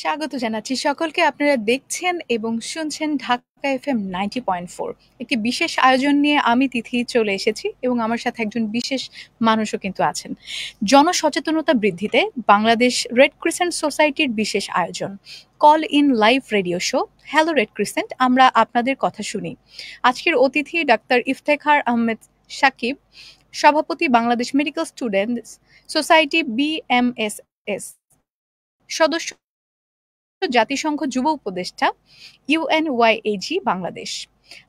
স্বাগত জানাচ্ছি সকলকে। আপনারা দেখছেন এবং শুনছেন ঢাকা এফএম 90.4। একটি বিশেষ আয়োজন নিয়ে আমি তিথি চলে এসেছি এবং আমার সাথে একজন বিশেষ মানুষও কিন্তু আছেন। জনসচেতনতা বৃদ্ধিতে বাংলাদেশ রেড ক্রিসেন্ট সোসাইটির বিশেষ আয়োজন call in live radio show hello red crescent, আমরা আপনাদের কথা শুনি। আজকের অতিথি ডাক্তার ইফতেখার আহমেদ সাকিব, সভাপতি Bangladesh medical students society BMSS, সদস্য জাতিসংঘ যুব উপদেষ্টা ইউএনওয়াইএজি বাংলাদেশ।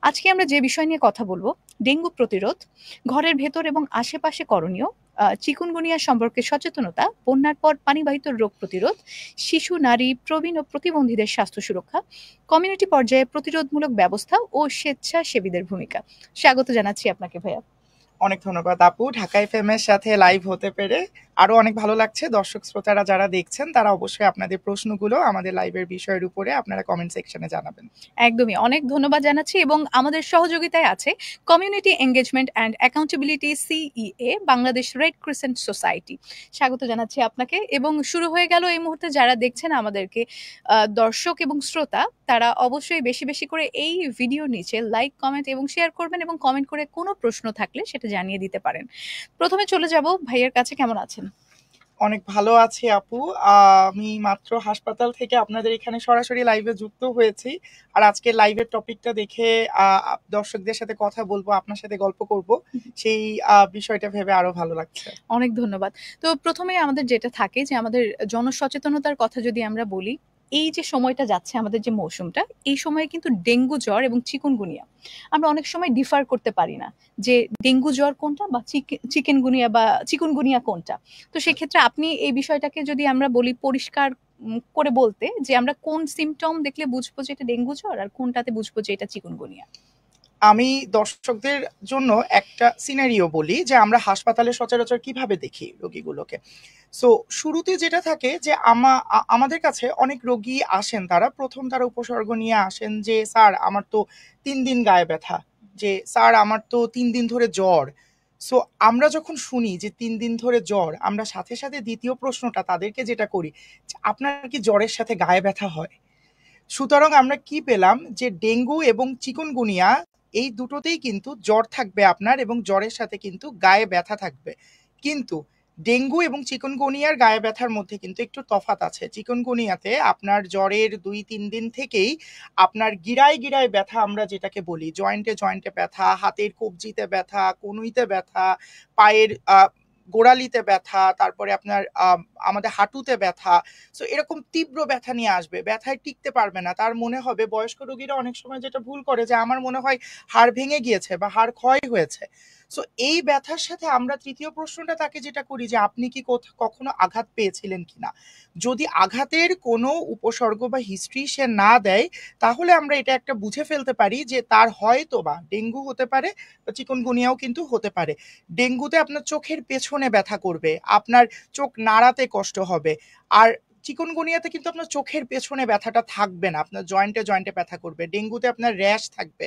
আজকে আমরা যে বিষয় নিয়ে কথা বলবো, ডেঙ্গু প্রতিরোধ, ঘরের ভেতর এবং আশেপাশে করণীয়, চিকুনগুনিয়া সম্পর্কে সচেতনতা, বন্যার পর পানিবাহিত রোগ প্রতিরোধ, শিশু, নারী, প্রবীণ ও প্রতিবন্ধীদের স্বাস্থ্য সুরক্ষা, কমিউনিটি পর্যায়ে প্রতিরোধমূলক ব্যবস্থা ও স্বেচ্ছাসেবীদের ভূমিকা। স্বাগত জানাচ্ছি আপনাকে ভাইয়া। অনেক ধন্যবাদ আপু, ঢাকা এফএম এর সাথে লাইভ হতে পেরে আরো অনেক ভালো লাগছে। দর্শক শ্রোতারা যারা দেখছেন তারা অবশ্যই আপনাদের প্রশ্নগুলো আমাদের লাইভের বিষয়ের উপরে আপনারা কমেন্ট সেকশনে জানাবেন। একদমই, অনেক ধন্যবাদ জানাচ্ছি। এবং আমাদের সহযোগিতায় আছে community engagement and accountability CEA Bangladesh red crescent society. স্বাগত জানাচ্ছি আপনাকে। এবং শুরু হয়ে গেল এই মুহূর্তে। যারা দেখছেন আমাদেরকে, দর্শক এবং শ্রোতা, তারা অবশ্যই বেশি বেশি করে এই ভিডিওর নিচে লাইক, কমেন্ট এবং শেয়ার করবেন এবং কমেন্ট করে কোনো প্রশ্ন থাকলে সেটা জানিয়ে দিতে পারেন। প্রথমে চলে যাব ভাইয়ের কাছে। কেমন আছেন? অনেক ভালো আছি আপু। আমি মাত্র হাসপাতাল থেকে আপনাদের এখানে সরাসরি লাইভে যুক্ত হয়েছি। আর আজকে লাইভের টপিকটা দেখে দর্শকদের সাথে কথা বলবো, আপনার সাথে গল্প করব, সেই বিষয়টা ভেবে আরো ভালো লাগছে। অনেক ধন্যবাদ। তো প্রথমে আমাদের যেটা থাকে যে আমাদের জনসচেতনতার কথা যদি আমরা বলি, এই যে সময়টা যাচ্ছে, আমাদের যে মৌসুমটা, এই সময়ে কিন্তু ডেঙ্গু জ্বর এবং চিকুনগুনিয়া আমরা অনেক সময় ডিফার করতে পারি না যে ডেঙ্গু জ্বর কোনটা বা চিকেনগুনিয়া বা চিকুনগুনিয়া কোনটা। তো সেক্ষেত্রে আপনি এই বিষয়টাকে যদি আমরা বলি পরিষ্কার করে বলতে, যে আমরা কোন সিমটম দেখলে বুঝবো যে এটা ডেঙ্গু জ্বর আর কোনটাতে বুঝবো যে এটা চিকুনগুনিয়া। আমি দর্শকদের জন্য একটা সিনারিও বলি যে আমরা হাসপাতালে সচরাচর কিভাবে দেখি রোগীগুলোকে। সো শুরুতে যেটা থাকে যে আমাদের কাছে অনেক রোগী আসেন, তারা উপসর্গ নিয়ে আসেন যে স্যার আমার তো 3 দিন গায়ে ব্যথা, যে স্যার আমার তো 3 দিন ধরে জ্বর। সো আমরা যখন শুনি যে 3 দিন ধরে জ্বর, আমরা সাথে সাথে দ্বিতীয় প্রশ্নটা তাদেরকে যেটা করি, আপনার কি জ্বরের সাথে গায়ে ব্যথা হয়? সুতরাং আমরা কি পেলাম যে ডেঙ্গু এবং চিকুনগুনিয়া এই দুটোতেই কিন্তু জ্বর থাকবে আপনার, এবং জ্বরের সাথে কিন্তু গায়ে ব্যথা থাকবে। কিন্তু ডেঙ্গু এবং চিকুনগুনিয়ার গায়ে ব্যথার মধ্যে কিন্তু একটু তফাৎ আছে। চিকুনগুনিয়াতে আপনার জ্বরের 2-3 দিন থেকেই আপনার গিরায় গিরায় ব্যথা, আমরা যেটাকে বলি জয়েন্টে জয়েন্টে ব্যথা, হাতের কবজিতে ব্যথা, কনুইতে ব্যথা, পায়ের গোড়ালিতে ব্যথা, তারপরে আপনার আমাদের হাঁটুতে ব্যথা। সো এরকম তীব্র ব্যথা নিয়ে আসবে, ব্যথায় টিকতে পারবে না। তার মনে হবে, বয়স্ক রোগীরা অনেক সময় যেটা ভুল করে যে আমার মনে হয় হাড় ভেঙে গিয়েছে বা হাড় ক্ষয় হয়েছে। সো এই ব্যথার সাথে আমরা তৃতীয় প্রশ্নটা তাকে যেটা করি যে আপনি কি কখনো আঘাত পেয়েছিলেন কিনা। যদি আঘাতের কোনো উপসর্গ বা হিস্ট্রি সে না দেয়, তাহলে আমরা এটা একটা বুঝে ফেলতে পারি যে তার হয়তো বা ডেঙ্গু হতে পারে বা চিকুনগুনিয়াও কিন্তু হতে পারে। ডেঙ্গুতে আপনার চোখের পেছনে ব্যথা করবে, আপনার চোখ নাড়াতে কষ্ট হবে। আর চিকুনগুনিয়াতে কিন্তু আপনার চোখের পেছনে ব্যথাটা থাকবে না, আপনার জয়েন্টে জয়েন্টে ব্যথা করবে। ডেঙ্গুতে আপনার র্যাশ থাকবে,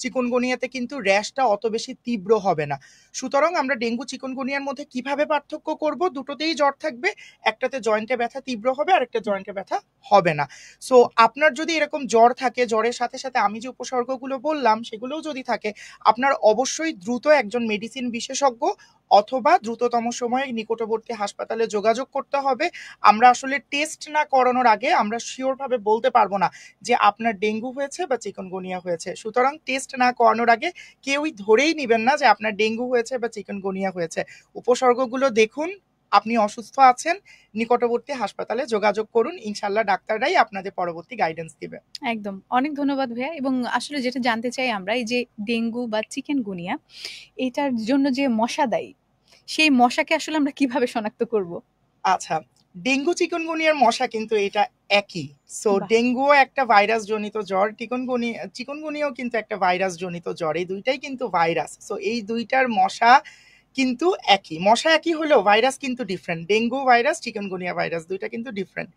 চিকুনগুনিয়াতে কিন্তু র্যাশটা অত বেশি তীব্র হবে না। সুতরাং আমরা ডেঙ্গু চিকুনগুনিয়ার মধ্যে কিভাবে পার্থক্য করব? দুটোতেই জ্বর থাকবে, একটাতে জয়েন্টে ব্যথা তীব্র হবে আর একটা জয়েন্টে ব্যথা হবে না। সো আপনার যদি এরকম জ্বর থাকে, জ্বরের সাথে সাথে আমি যে উপসর্গগুলো বললাম সেগুলোও যদি থাকে, আপনার অবশ্যই দ্রুত একজন মেডিসিন বিশেষজ্ঞ অথবা দ্রুততম সময়ে নিকটবর্তী হাসপাতালে যোগাযোগ করতে হবে। আমরা আসলে টেস্ট না করানোর আগে আমরা শিওর ভাবে বলতে পারবো না যে আপনার ডেঙ্গু হয়েছে বা চিকুনগুনিয়া হয়েছে। সুতরাং টেস্ট না করানোর আগে কেউই ধরেই নেবেন না যে আপনার ডেঙ্গু হয়েছে বা চিকুনগুনিয়া হয়েছে। উপসর্গগুলো দেখুন, আপনি অসুস্থ আছেন, নিকটবর্তী হাসপাতালে যোগাযোগ করুন, ইনশাল্লাহ ডাক্তাররাই আপনাদের পরবর্তী গাইডেন্স দিবে। একদম, অনেক ধন্যবাদ ভাইয়া। এবং আসলে যেটা জানতে চাই আমরা, এই যে ডেঙ্গু বা চিকেনগুনিয়া, এটার জন্য যে মশা দায়ী, সেই মশাকে আসলে আমরা কিভাবে শনাক্ত করব? আচ্ছা, ডেঙ্গু চিকুনগুনিয়ার মশা কিন্তু এটা একই। সো বাহ। ডেঙ্গুও একটা ভাইরাস জনিত জ্বর, চিকুনগুনিয়াও কিন্তু একটা ভাইরাস জনিত জ্বর, এই দুইটাই কিন্তু ভাইরাস। সো এই দুইটার মশা কিন্তু একই, মশা একই হলেও ভাইরাস কিন্তু different. Dengue virus, chikungunya virus দুইটা কিন্তু ডিফারেন্ট।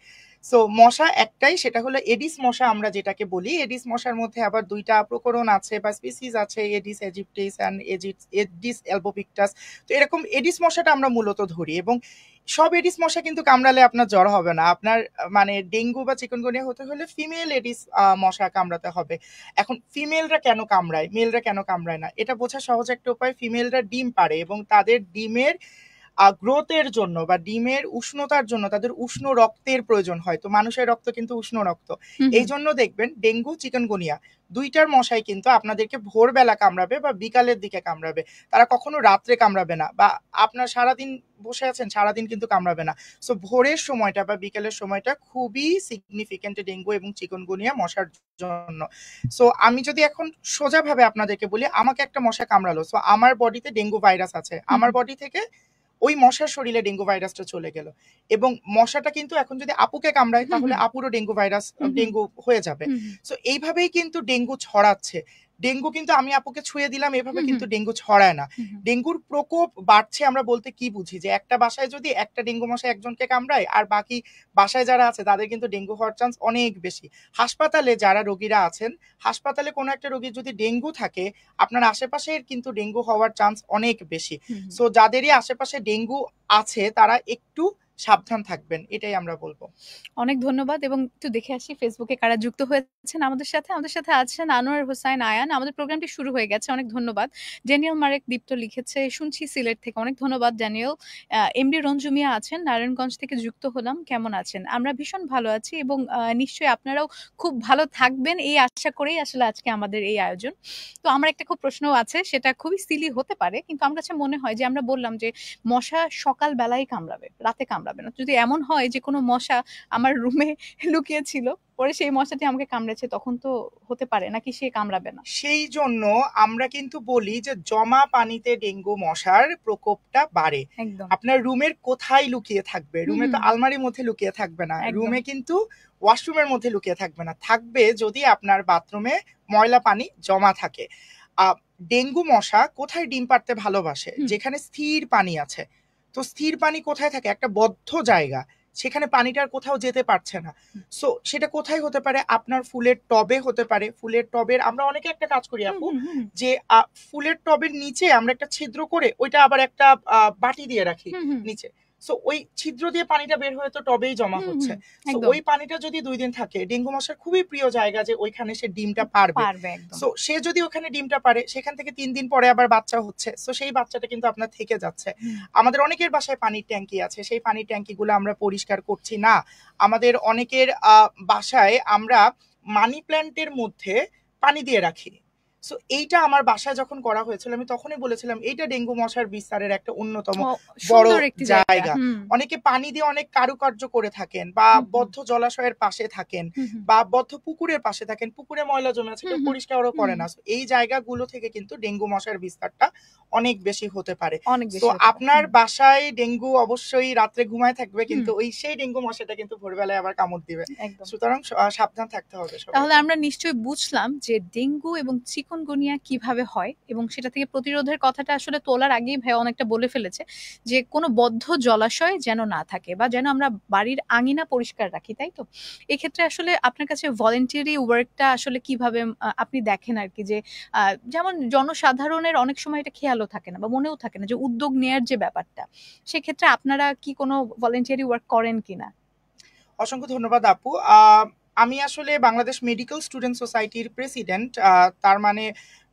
সো মশা একটাই, সেটা হলো এডিস মশা আমরা যেটাকে বলি। এডিস মশার মধ্যে আবার দুইটা প্রকরণ আছে বা স্পিসিস আছে, এডিস এজিপ্টিস অ্যান্ড এডিস অ্যালবোপিক্টাস। তো এরকম এডিস মশাটা আমরা মূলত ধরি, এবং সব এডিস মশা কিন্তু কামড়ালে আপনার জ্বর হবে না। আপনার মানে ডেঙ্গু বা চিকুনগুনিয়া হতে হলে ফিমেল এডিস মশা কামড়াতে হবে। এখন ফিমেলরা কেন কামড়ায়, মেলরা কেন কামড়ায় না, এটা বোঝার সহজ একটা উপায়। ফিমেলরা ডিম পাড়ে এবং তাদের ডিমের গ্রোথের জন্য বা ডিমের উষ্ণতার জন্য তাদের উষ্ণ রক্তের প্রয়োজন হয়। তো মানুষের রক্ত কিন্তু উষ্ণ রক্ত, এই জন্য দেখবেন ডেঙ্গু চিকেনগুনিয়া দুইটার মশাই কিন্তু আপনাদেরকে ভোরবেলা কামড়াবে বা বিকালের দিকে কামড়াবে, তারা কখনো রাত্রে কামড়াবে না। বা আপনার সারাদিন বসে আছেন, সারাদিন কিন্তু কামড়াবে না। সো ভোরের সময়টা বা বিকেলের সময়টা খুবই সিগনিফিকেন্ট ডেঙ্গু এবং চিকেনগুনিয়া মশার জন্য। সো আমি যদি এখন সোজাভাবে আপনাদেরকে বলি, আমাকে একটা মশা কামড়ালো, সো আমার বডিতে ডেঙ্গু ভাইরাস আছে, আমার বডি থেকে ওই মশার শরীরে ডেঙ্গু ভাইরাসটা চলে গেল, এবং মশাটা কিন্তু এখন যদি আপুকে কামড়ায় তাহলে আপুরও ডেঙ্গু ভাইরাস ডেঙ্গু হয়ে যাবে। সো এইভাবেই কিন্তু ডেঙ্গু ছড়াচ্ছে। ডেঙ্গু কিন্তু আমি আপুকে ছুঁয়ে দিলাম এভাবে কিন্তু ডেঙ্গু ছড়ায় না। ডেঙ্গুর প্রকোপ বাড়ছে আমরা বলতে কি বুঝি, যে একটা বাসায় যদি একটা ডেঙ্গু মশা একজনকে কামড়ায় আর বাকি বাসায় যারা আছে তাদের কিন্তু ডেঙ্গু হওয়ার চান্স অনেক বেশি। হাসপাতালে যারা রোগীরা আছেন, হাসপাতালে কোনো একটা রোগীর যদি ডেঙ্গু থাকে, আপনার আশেপাশের কিন্তু ডেঙ্গু হওয়ার চান্স অনেক বেশি। সো যাদেরই আশেপাশে ডেঙ্গু আছে তারা একটু সাবধান থাকবেন, এটাই আমরা বলবো। অনেক ধন্যবাদ। এবং একটু দেখে আসি ফেসবুকে কারা যুক্ত হয়েছেন আমাদের সাথে। আমাদের সাথে আছেন আনোয়ার হোসাইন আয়ান। আমাদের প্রোগ্রামটি শুরু হয়ে গেছে, অনেক ধন্যবাদ। ড্যানিয়েল মারেক দীপ্ত লিখেছে, শুনছি সিলেট থেকে, অনেক ধন্যবাদ ড্যানিয়েল। এমডি রঞ্জু মিয়া আছেন, নারায়ণগঞ্জ থেকে যুক্ত হলাম, কেমন আছেন? আমরা ভীষণ ভালো আছি এবং নিশ্চয়ই আপনারাও খুব ভালো থাকবেন এই আশা করেই আসলে আজকে আমাদের এই আয়োজন। তো আমার একটা খুব প্রশ্ন আছে, সেটা খুবই সিলি হতে পারে, কিন্তু আমার কাছে মনে হয় যে আমরা বললাম যে মশা সকাল বেলায় কামড়াবে, রাতে কামড়াবে না। যদি এমন হয় যে কোনো মশা আমার রুমে লুকিয়ে ছিল, পরে সেই মশাটি আমাকে কামড়েছে, তখন তো হতে পারে নাকি সে কামড়াবে না? সেই জন্য আমরা কিন্তু বলি যে জমা পানিতে ডেঙ্গু মশার প্রকোপটা বাড়ে। একদম। আপনার রুমের কোথায় লুকিয়ে থাকবে? রুমে তো আলমারির মধ্যে লুকিয়ে থাকবে না, রুমে কিন্তু ওয়াশরুমের মধ্যে লুকিয়ে থাকবে না, থাকবে যদি আপনার বাথরুমে ময়লা পানি জমা থাকে। ডেঙ্গু মশা কোথায় ডিম পাড়তে ভালোবাসে? যেখানে স্থির পানি আছে। তো স্থির পানি কোথায় থাকে? একটা বদ্ধ জায়গা, সেখানে পানিটার কোথাও যেতে পারছে না। সো সেটা কোথায় হতে পারে? আপনার ফুলের টবে হতে পারে। ফুলের টবের আমরা অনেকে একটা কাজ করি আপু, যে ফুলের টবের নিচে আমরা একটা ছিদ্র করে ওইটা আবার একটা বাটি দিয়ে রাখি নিচে। সো ওই ছিদ্র দিয়ে পানিটা বের হয়ে তো টবেই জমা হচ্ছে। সো ওই পানিটা যদি 2 দিন থাকে, ডেঙ্গু মশার খুবই প্রিয় জায়গা যে ওইখানে সে ডিমটা পারবে। সো সে যদি ওখানে ডিমটা পারে, সেখান থেকে 3 দিন পরে আবার বাচ্চা হচ্ছে, সো সেই বাচ্চাটা কিন্তু আপনার থেকে যাচ্ছে। আমাদের অনেকের বাসায় পানির ট্যাঙ্কি আছে, সেই পানির ট্যাঙ্কিগুলো আমরা পরিষ্কার করছি না। আমাদের অনেকের বাসায় আমরা মানি প্ল্যান্টের মধ্যে পানি দিয়ে রাখি। সো এইটা আমার বাসায় যখন করা হয়েছিল, আমি তখনই বলেছিলাম এইটা ডেঙ্গু মশার বিস্তারের একটা অন্যতম বড় জায়গা। অনেকে পানি দিয়ে অনেক কারুকার্য করে থাকেন, বা বদ্ধ জলাশয়ের পাশে থাকেন, বা বদ্ধ পুকুরের পাশে থাকেন, পুকুরে ময়লা জমে আছে, কেউ পরিষ্কারও করে না। এই জায়গাগুলো থেকে কিন্তু ডেঙ্গু মশার বিস্তারটা অনেক বেশি হতে পারে। তো আপনার বাসায় ডেঙ্গু অবশ্যই রাত্রে ঘুমায় থাকবে, কিন্তু ওই সেই ডেঙ্গু মশাটা কিন্তু ভোরবেলায় আবার কামড় দিবে। সুতরাং সাবধান থাকতে হবে। তাহলে আমরা নিশ্চয়ই বুঝলাম যে ডেঙ্গু এবং চিকুনগুনিয়া কিভাবে হয়, এবং সেটা থেকে প্রতিরোধের কথাটা আসলে তোলার আগেই ভাই অনেকটা বলে ফেলেছে, যে কোনো বদ্ধ জলাশয় যেন না থাকে, বা যেন আমরা বাড়ির আঙিনা পরিষ্কার রাখি, তাই তো? এক্ষেত্রে আসলে আপনার কাছে ভলেন্টিয়ারি ওয়ার্কটা আসলে কিভাবে আপনি দেখেন আর কি, যে যেমন জনসাধারণের অনেক সময় এটা খেয়ালও থাকে না বা মনেও থাকে না যে উদ্যোগ নেয়ার যে ব্যাপারটা, সেক্ষেত্রে আপনারা কি কোনো ভলেন্টিয়ারি ওয়ার্ক করেন কিনা? অসংখ্য ধন্যবাদ আপু। আমি আসলে বাংলাদেশ মেডিকেল স্টুডেন্ট সোসাইটির প্রেসিডেন্ট। তার মানে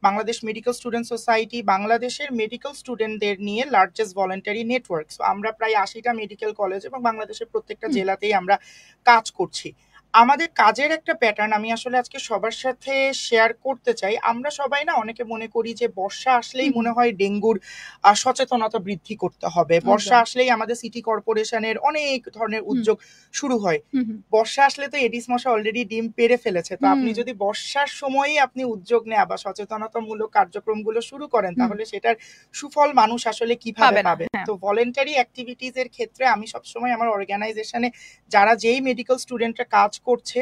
বাংলাদেশ মেডিকেল স্টুডেন্ট সোসাইটি বাংলাদেশের মেডিকেল স্টুডেন্টদের নিয়ে লার্জেস্ট ভলেন্টারি নেটওয়ার্ক। আমরা প্রায় 80টা মেডিকেল কলেজ এবং বাংলাদেশের প্রত্যেকটা জেলাতেই আমরা কাজ করছি। আমাদের কাজের একটা প্যাটার্ন আমি আসলে আজকে সবার সাথে শেয়ার করতে চাই। আমরা সবাই না অনেকে মনে করি যে বর্ষা আসলেই মনে হয় ডেঙ্গুর সচেতনতা বৃদ্ধি করতে হবে, বর্ষা আসলেই আমাদের সিটি কর্পোরেশনের অনেক ধরনের উদ্যোগ শুরু হয়। বর্ষা আসলে তো এডিস মশা অলরেডি ডিম পেড়ে ফেলেছে, তো আপনি যদি বর্ষার সময়ই আপনি উদ্যোগ নেওয়া বা সচেতনতামূলক কার্যক্রমগুলো শুরু করেন, তাহলে সেটার সুফল মানুষ আসলে কিভাবে পাবে? তো ভলেন্টারি অ্যাক্টিভিটিস এর ক্ষেত্রে আমি সবসময় আমার অর্গানাইজেশনে যারা যেই মেডিকেল স্টুডেন্টরা কাজ করছে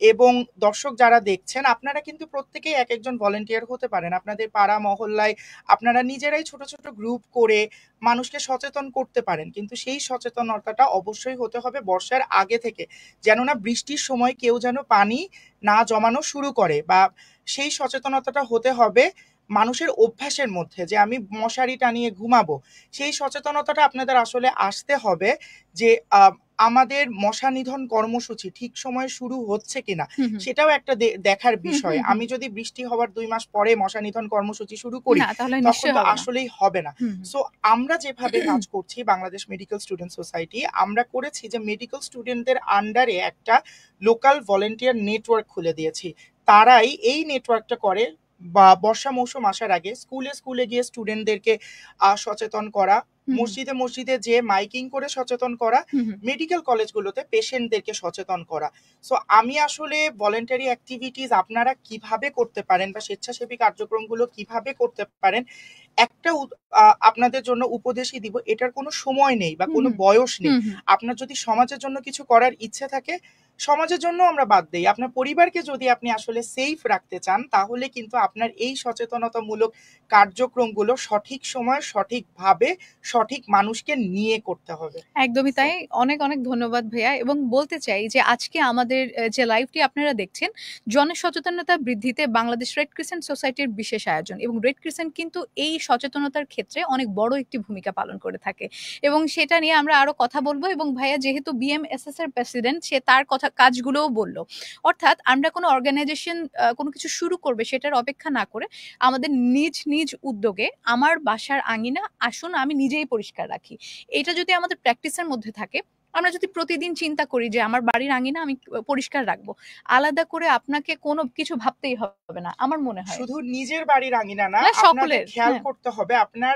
এবং দর্শক যারা দেখছেন, আপনারা কিন্তু প্রত্যেকেই এক একজন ভলেন্টিয়ার হতে পারেন। আপনাদের পাড়া মহল্লায় আপনারা নিজেরাই ছোট ছোট গ্রুপ করে মানুষকে সচেতন করতে পারেন, কিন্তু সেই সচেতনতাটা অবশ্যই হতে হবে বর্ষার আগে থেকে, যেন না বৃষ্টির সময় কেউ যেন পানি না জমানো শুরু করে, বা সেই সচেতনতাটা হতে হবে মানুষের অভ্যাসের মধ্যে, যে আমি মশারি টানিয়ে ঘুমাবো। সেই সচেতনতাটা আপনাদের আসলে আসতে হবে যে আমাদের মশা নিধন কর্মসূচি ঠিক সময়ে শুরু হচ্ছে কিনা, সেটাও একটা দেখার বিষয়। আমি যদি বৃষ্টি হওয়ার 2 মাস পরে মশা নিধন কর্মসূচি শুরু করি, তখন তো আসলেই হবে না। সো আমরা যেভাবে কাজ করছি বাংলাদেশ মেডিকেল স্টুডেন্ট সোসাইটি, আমরা করেছি যে মেডিকেল স্টুডেন্টদের আন্ডারে একটা লোকাল ভলেন্টিয়ার নেটওয়ার্ক খুলে দিয়েছি। তারাই এই নেটওয়ার্কটা করে, বা বর্ষা মৌসুম আসার আগে স্কুলে স্কুলে গিয়ে স্টুডেন্টদেরকে সচেতন করা, মসজিদে মসজিদে যে মাইকিং করে সচেতন করা, মেডিকেল কলেজগুলোতে পেশেন্টদেরকে সচেতন করা। সো আমি আসলে ভলেন্টারি অ্যাক্টিভিটিস আপনারা কিভাবে করতে পারেন বা স্বেচ্ছাসেবী কার্যক্রমগুলো কিভাবে করতে পারেন, একটা আপনাদের জন্য উপদেশই দিব। এটার কোনো সময় নেই বা কোনো বয়স নেই। আপনার যদি সমাজের জন্য কিছু করার ইচ্ছে থাকে, সমাজের জন্য আমরা বাদ দেই, আপনার পরিবারকে যদি আপনি আসলে সেফ রাখতে চান, তাহলে কিন্তু আপনার এই সচেতনতামূলক কার্যক্রমগুলো সঠিক সময় সঠিকভাবে সঠিক মানুষকে নিয়ে করতে হবে। একদমই তাই। অনেক অনেক ধন্যবাদ ভাইয়া। এবং বলতে চাই যে আজকে আমাদের যে লাইভটি আপনারা দেখছেন, জনসচেতনতা বৃদ্ধিতে বাংলাদেশ রেড ক্রিসেন্ট সোসাইটির বিশেষ আয়োজন, এবং রেড ক্রিসেন্ট কিন্তু এই সচেতনতার ক্ষেত্রে অনেক বড় একটি ভূমিকা পালন করে থাকে, এবং সেটা নিয়ে আমরা আরো কথা বলবো। এবং ভাইয়া যেহেতু বিএমএসএস এর প্রেসিডেন্ট, সে তার কাজগুলোও বললো। অর্থাৎ আমরা কোনো অর্গানাইজেশন কোনো কিছু শুরু করবে সেটার অপেক্ষা না করে আমাদের নিজ নিজ উদ্যোগে, আমার বাসার আঙিনা আসুন আমি নিজেই পরিষ্কার রাখি, এটা যদি আমাদের প্র্যাকটিসের মধ্যে থাকে, আমরা যদি প্রতিদিন চিন্তা করি যে আমার বাড়ির আঙিনা আমি পরিষ্কার রাখবো, আলাদা করে আপনাকে কোনো কিছু ভাবতেই হবে না আমার মনে হয়। শুধু নিজের বাড়ির আঙিনা না, আপনাদের খেয়াল করতে হবে আপনার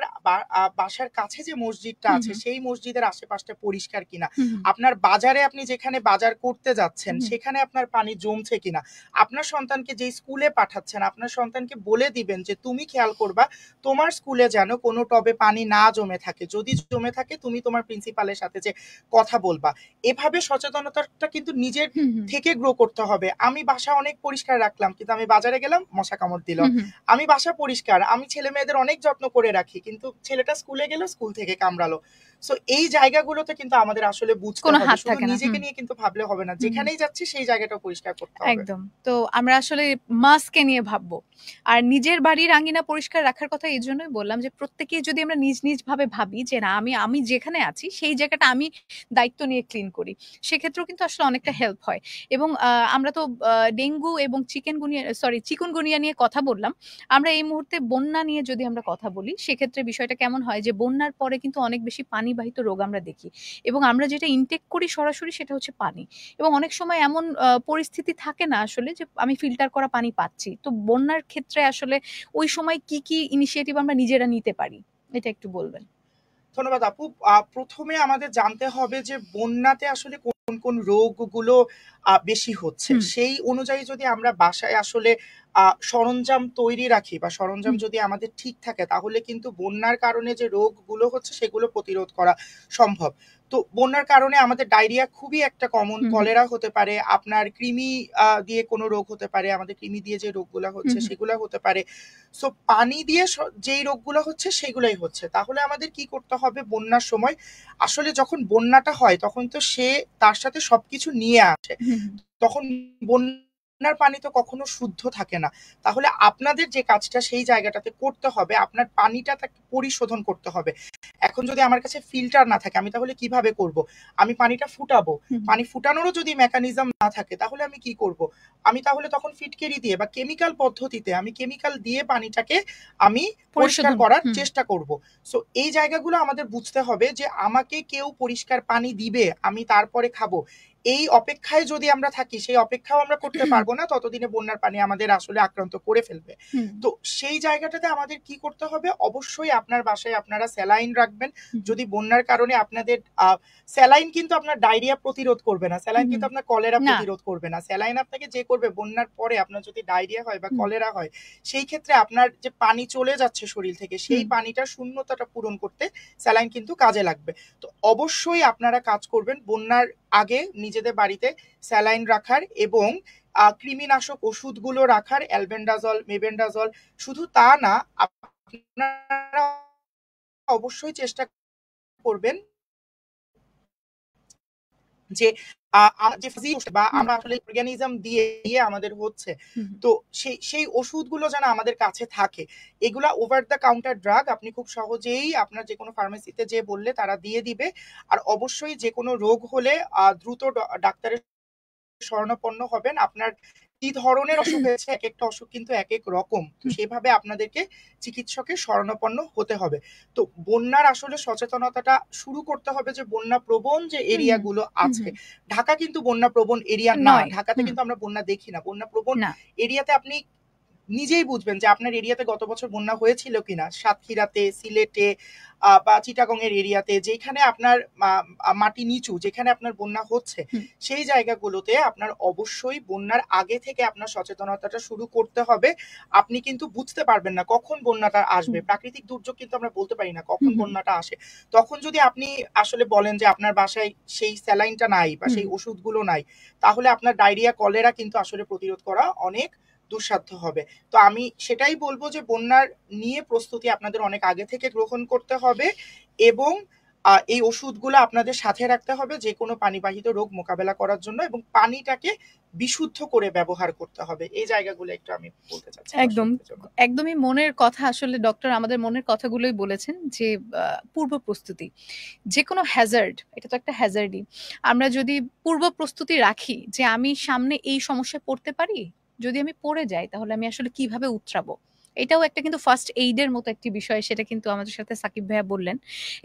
বাসার কাছে যে মসজিদটা আছে সেই মসজিদের আশেপাশটা পরিষ্কার কিনা, আপনার বাজারে আপনি যেখানে বাজার করতে যাচ্ছেন সেখানে আপনার পানি জমছে কিনা, আপনার সন্তানকে যে স্কুলে পাঠাচ্ছেন আপনার সন্তানকে বলে দিবেন যে তুমি খেয়াল করবা তোমার স্কুলে যেন কোনো টবে পানি না জমে থাকে, যদি জমে থাকে তুমি তোমার প্রিন্সিপালের সাথে যে কথা বলবা। এভাবে সচেতনতাটা কিন্তু নিজের থেকে গ্রো করতে হবে। আমি বাসা অনেক পরিষ্কার রাখলাম, কিন্তু আমি বাজারে গেলাম মশা কামড় দিল। আমি বাসা পরিষ্কার, আমি ছেলে মেয়েদের অনেক যত্ন করে রাখি, কিন্তু ছেলেটা স্কুলে গেল স্কুল থেকে কামড়ালো। সো এই জায়গাগুলোতে কিন্তু আমাদের আসলে বুঝতে হবে, শুধু নিজেকে নিয়ে কিন্তু ভাবলে হবে না, যেখানেই যাচ্ছি সেই জায়গাটাও পরিষ্কার করতে হবে। একদম। তো আমরা আসলে মাসকে নিয়ে ভাববো। আর নিজের বাড়ির আঙিনা পরিষ্কার রাখার কথা এই জন্যই বললাম যে প্রত্যেকেই যদি আমরা নিজ নিজ ভাবে ভাবি যে না আমি যেখানে আছি সেই জায়গাটা আমি দায়িত্ব নিয়ে ক্লিন করি, সেক্ষেত্রেও কিন্তু আসলে অনেকটা হেল্প হয়। এবং আমরা তো ডেঙ্গু এবং চিকুনগুনিয়া নিয়ে কথা বললাম। আমরা এই মুহূর্তে বন্যা নিয়ে যদি আমরা কথা বলি, সেক্ষেত্রে বিষয়টা কেমন হয় যে বন্যার পরে কিন্তু অনেক বেশি পানিবাহিত রোগ আমরা দেখি, এবং আমরা যেটা ইনটেক করি সরাসরি সেটা হচ্ছে পানি। এবং অনেক সময় এমন পরিস্থিতি থাকে না আসলে যে আমি ফিল্টার করা পানি পাচ্ছি। তো বন্যার ক্ষেত্রে আসলে ওই সময় কি কি ইনিশিয়েটিভ আমরা নিজেরা নিতে পারি, এটা একটু বলবেন। ধন্যবাদ আপু। প্রথমে আমাদের জানতে হবে যে বন্যাতে আসলে কোন কোন রোগগুলো বেশি হচ্ছে, সেই অনুযায়ী যদি আমরা বাসায় আসলে সরঞ্জাম তৈরি রাখি বা সরঞ্জাম যদি আমাদের ঠিক থাকে, তাহলে কিন্তু বন্যার কারণে যে রোগগুলো হচ্ছে সেগুলো প্রতিরোধ করা সম্ভব। তো বন্যার কারণে আমাদের ডায়রিয়া খুবই একটা কমন, কলেরা হতে পারে, আপনার কৃমি দিয়ে কোনো রোগ হতে পারে, আমাদের কৃমি দিয়ে যে রোগগুলো হচ্ছে সেগুলো হতে পারে। সো পানি দিয়ে যেই রোগগুলো হচ্ছে সেগুলোই হচ্ছে। তাহলে আমাদের কি করতে হবে বন্যার সময়, আসলে যখন বন্যাটা হয় তখন তো সে তার সাথে সবকিছু নিয়ে আসে, তখন বন্যার পানি তো কখনো শুদ্ধ থাকে না। তাহলে আপনাদের যে কাজটা সেই জায়গাটাতে করতে হবে, আপনার পানিটা তাকে পরিশোধন করতে হবে। এখন যদি আমার কাছে ফিল্টার না থাকে আমি তাহলে কিভাবে করব? আমি পানিটা ফুটাবো, পানি ফুটানোরও যদি মেকানিজম না থাকে তাহলে আমি কি করব? আমি তাহলে তখন ফিটকেরি দিয়ে বা কেমিক্যাল পদ্ধতিতে আমি কেমিক্যাল দিয়ে পানিটাকে আমি পরিষ্কার করার চেষ্টা করব। সো এই জায়গাগুলো আমাদের বুঝতে হবে যে আমাকে কেউ পরিষ্কার পানি দিবে আমি তারপরে খাবো, এই অপেক্ষায় যদি আমরা থাকি সেই অপেক্ষাও আমরা করতে পারবো না, ততদিনে বন্যার পানি আমাদের আসলে আক্রান্ত করে ফেলবে। তো সেই জায়গাটাতে আমাদের কি করতে হবে, অবশ্যই আপনার বাসায় আপনারা স্যালাইন রাখবেন। যদি বন্যার কারণে আপনাদের স্যালাইন কিন্তু আপনার ডায়রিয়া প্রতিরোধ করবে না, স্যালাইন কিন্তু আপনার কলেরা প্রতিরোধ করবে না। স্যালাইন আপনাকে যে করবে, বন্যার পরে আপনার যদি ডায়রিয়া হয় বা কলেরা হয়, সেই ক্ষেত্রে আপনার যে পানি চলে যাচ্ছে শরীর থেকে সেই পানিটার শূন্যতাটা পূরণ করতে স্যালাইন কিন্তু কাজে লাগবে। তো অবশ্যই আপনারা কাজ করবেন বন্যার আগে নিজেদের বাড়িতে স্যালাইন রাখার এবং কৃমিনাশক ওষুধগুলো রাখার, অ্যালবেন্ডাজল, মেবেন্ডাজল। শুধু তা না, আপনারা অবশ্যই চেষ্টা করবেন যে বা আমরা আসলে অর্গানিজম দিয়ে আমাদের হচ্ছে, তো সেই ওষুধগুলো যেন আমাদের কাছে থাকে। এগুলা ওভার দ্য কাউন্টার ড্রাগ, আপনি খুব সহজেই আপনার যে কোনো ফার্মেসিতে যে বললে তারা দিয়ে দিবে। আর অবশ্যই যে কোনো রোগ হলে দ্রুত ডাক্তারের শরণাপন্ন হবেন। আপনার কি ধরনের অসুখ হয়েছে, এক একটা অসুখ কিন্তু এক এক রকম, তো সেভাবে আপনাদেরকে চিকিৎসকের শরণাপন্ন হতে হবে। তো বন্যার আসলে সচেতনতাটা শুরু করতে হবে যে বন্যা প্রবণ যে এরিয়াগুলো আছে, ঢাকা কিন্তু বন্যা প্রবণ এরিয়া না, ঢাকাতে কিন্তু আমরা বন্যা দেখি না। বন্যা প্রবণ এরিয়াতে আপনি নিজেই বুঝবেন যে আপনার এরিয়াতে গত বছর বন্যা হয়েছিল কিনা, সাতক্ষীরাতে, সিলেটে বা চিটাগং এর এরিয়াতে যেখানে আপনার মাটি নিচু, যেখানে আপনার বন্যা হচ্ছে, সেই জায়গাগুলোতে আপনার অবশ্যই বন্যার আগে থেকে আপনার সচেতনতাটা শুরু করতে হবে। আপনি কিন্তু বুঝতে পারবেন না কখন বন্যাটা আসবে, প্রাকৃতিক দুর্যোগ কিন্তু আমরা বলতে পারি না কখন বন্যাটা আসে। তখন যদি আপনি আসলে বলেন যে আপনার বাসায় সেই স্যালাইনটা নাই বা সেই ওষুধগুলো নাই, তাহলে আপনার ডায়রিয়া, কলেরা কিন্তু আসলে প্রতিরোধ করা অনেক দুঃসাধ্য হবে। তো আমি সেটাই বলবো যে বন্যার নিয়ে প্রস্তুতি আপনাদের অনেক আগে থেকে গ্রহণ করতে হবে এবং এই ওষুধগুলো আপনাদের সাথে রাখতে হবে যে কোনো পানিবাহিত রোগ মোকাবেলা করার জন্য, এবং পানিটাকে বিশুদ্ধ করে ব্যবহার করতে হবে। এই জায়গাগুলো একটু আমি বলতে চাচ্ছি। একদমই মনের কথা। আসলে ডক্টর আমাদের মনের কথাগুলোই বলেছেন যে পূর্ব প্রস্তুতি, যে কোনো হ্যাজার্ড, এটা তো একটা হ্যাজার্ডই, আমরা যদি পূর্ব প্রস্তুতি রাখি যে আমি সামনে এই সমস্যায় পড়তে পারি, যদি আমি পড়ে যাই তাহলে আমি আসলে কিভাবে উতরাবো, এটাও একটা কিন্তু ফার্স্ট এইডের মতো একটি বিষয়, সেটা কিন্তু আমাদের সাথে সাকিব ভাইয়া বললেন।